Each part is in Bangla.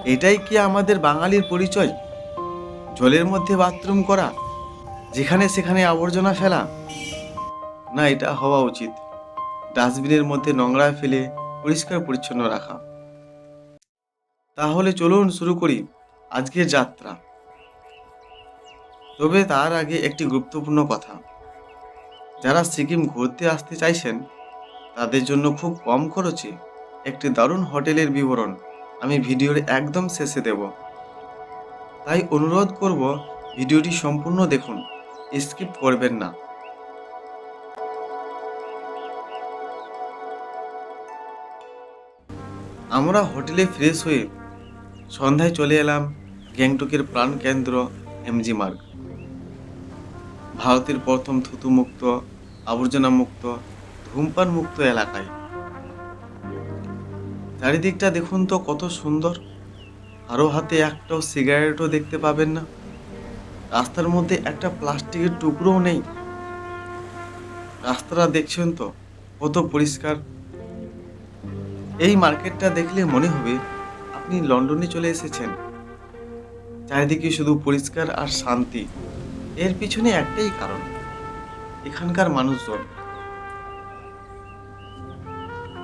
এটাই কি আমাদের বাঙালির পরিচয়? জলের মধ্যে বাথরুম করা, যেখানে সেখানে আবর্জনা ফেলা? না, এটা হওয়া উচিত ডাস্টবিনের মধ্যে নোংরা ফেলে পরিষ্কার পরিচ্ছন্ন রাখা। তাহলে চলুন শুরু করি আজকের যাত্রা। তবে তার আগে একটি গুরুত্বপূর্ণ কথা, যারা সিকিম ঘুরতে আসতে চাইছেন তাদের জন্য খুব কম খরচে একটি দারুণ হোটেলের বিবরণ আমি ভিডিওর একদম শেষে দেব। তাই অনুরোধ করব, ভিডিওটি সম্পূর্ণ দেখুন, স্কিপ করবেন না। আমরা হোটেলে ফ্রেশ হয়ে সন্ধ্যায় চলে এলাম গ্যাংটকের প্রাণকেন্দ্র এমজি মার্গ, ভারতের প্রথম থুতুমুক্ত, আবর্জনা মুক্ত, ধূমপান মুক্ত এলাকায়। চারিদিকটা দেখুন তো কত সুন্দর। কারো হাতে একটাও সিগারেটও দেখতে পাবেন না। রাস্তার মধ্যে একটা প্লাস্টিকের টুকরোও নেই। রাস্তাটা দেখছেন তো কত পরিষ্কার। এই মার্কেটটা দেখলে মনে হবে আপনি লন্ডনে চলে এসেছেন। চারিদিকে শুধু পরিষ্কার আর শান্তি। এর পিছনে একটাই কারণ, এখানকার মানুষজন।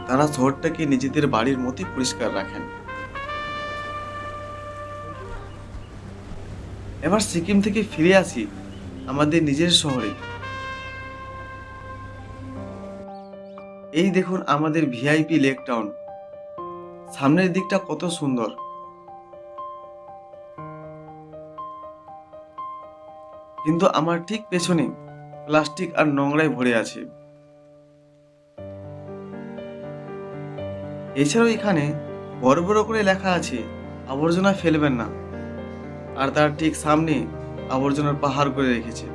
তারা শহরটাকে নিজেদের বাড়ির মতোই পরিষ্কার রাখেন। এবার সিকিম থেকে ফিরে আসি আমাদের নিজের শহরে। এই দেখুন আমাদের ভিআইপি লেক টাউন। সামনের দিকটা কত সুন্দর। কিন্তু আমার ঠিক পেছনে প্লাস্টিক আর নোংরায় ভরে আছে। এছাড়াও এখানে বড় বড় করে লেখা আছে আবর্জনা ফেলবেন না, আর তার ঠিক সামনে আবর্জনার পাহাড় করে রেখেছে।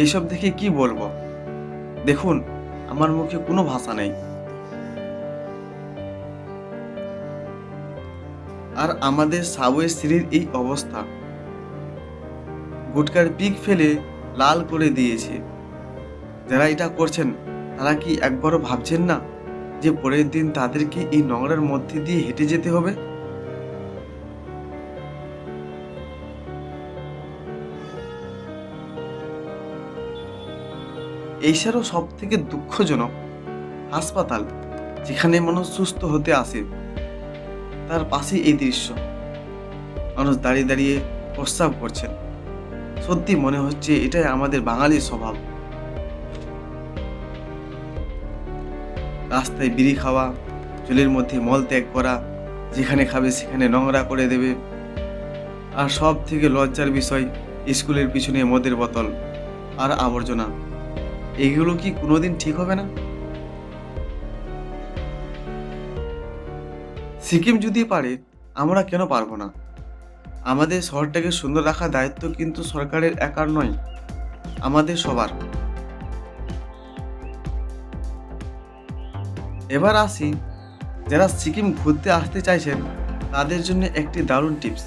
এইসব দেখে কি বলবো? দেখুন, আমার মুখে কোনো ভাষা নেই। আর আমাদের সাবওয়ে সিঁড়ির এই অবস্থা, গুটকার পিক ফেলে লাল করে দিয়েছে। যারা এটা করছেন তারা কি একবারও ভাবছেন না যে পরের দিন তাদেরকে এই নোংরার মধ্যে দিয়ে হেঁটে যেতে হবে? এছাড়াও সব থেকে দুঃখজনক, হাসপাতাল যেখানে মানুষ সুস্থ হতে আসে তার পাশে এই দৃশ্য। মানুষ দাঁড়িয়ে দাঁড়িয়ে প্রস্রাব করছেন। সত্যি মনে হচ্ছে এটাই আমাদের বাঙালির স্বভাব। রাস্তায় বিড়ি খাওয়া, চুলের মধ্যে মল ত্যাগ করা, যেখানে খাবে সেখানে নোংরা করে দেবে। আর সব থেকে লজ্জার বিষয়, স্কুলের পিছনে মদের বোতল আর আবর্জনা। এগুলো কি কোনোদিন ঠিক হবে না? সিকিম যদি পারে, আমরা কেন পারবো না? আমাদের শহরটাকে সুন্দর রাখার দায়িত্ব কিন্তু সরকারের একার নয়, আমাদের সবার। এবার আসি, যারা সিকিম ঘুরতে আসতে চাইছেন তাদের জন্য একটি দারুণ টিপস।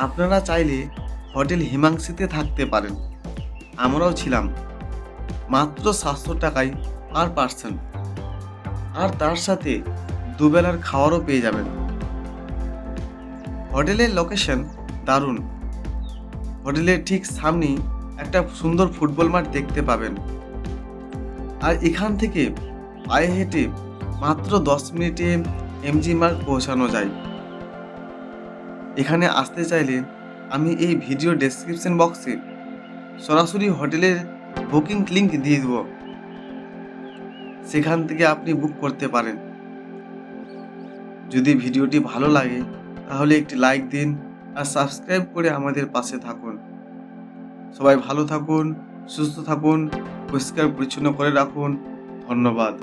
আপনারা চাইলে হোটেল হিমাংশিতে থাকতে পারেন। আমরাও ছিলাম, মাত্র 700 টাকায় পার পার্সন। আর তার সাথে দুবেলার খাওয়ারও পেয়ে যাবেন। হোটেলের লোকেশন দারুণ। হোটেলের ঠিক সামনেই একটা সুন্দর ফুটবল মাঠ দেখতে পাবেন। আর এখান থেকে পায়ে হেঁটে মাত্র 10 মিনিটে এমজি মার্গ পৌঁছানো যায়। এখানে আসতে চাইলে আমি এই ভিডিও ডেসক্রিপশন বক্সে সরাসরি হোটেলের বুকিং লিংক দিয়ে দেব। সেখান থেকে আপনি বুক করতে পারেন। যদি ভিডিওটি ভালো লাগে তাহলে একটি লাইক দিন আর সাবস্ক্রাইব করে আমাদের পাশে থাকুন। সবাই ভালো থাকুন, সুস্থ থাকুন, পরিষ্কার পরিচ্ছন্ন করে রাখুন। ধন্যবাদ।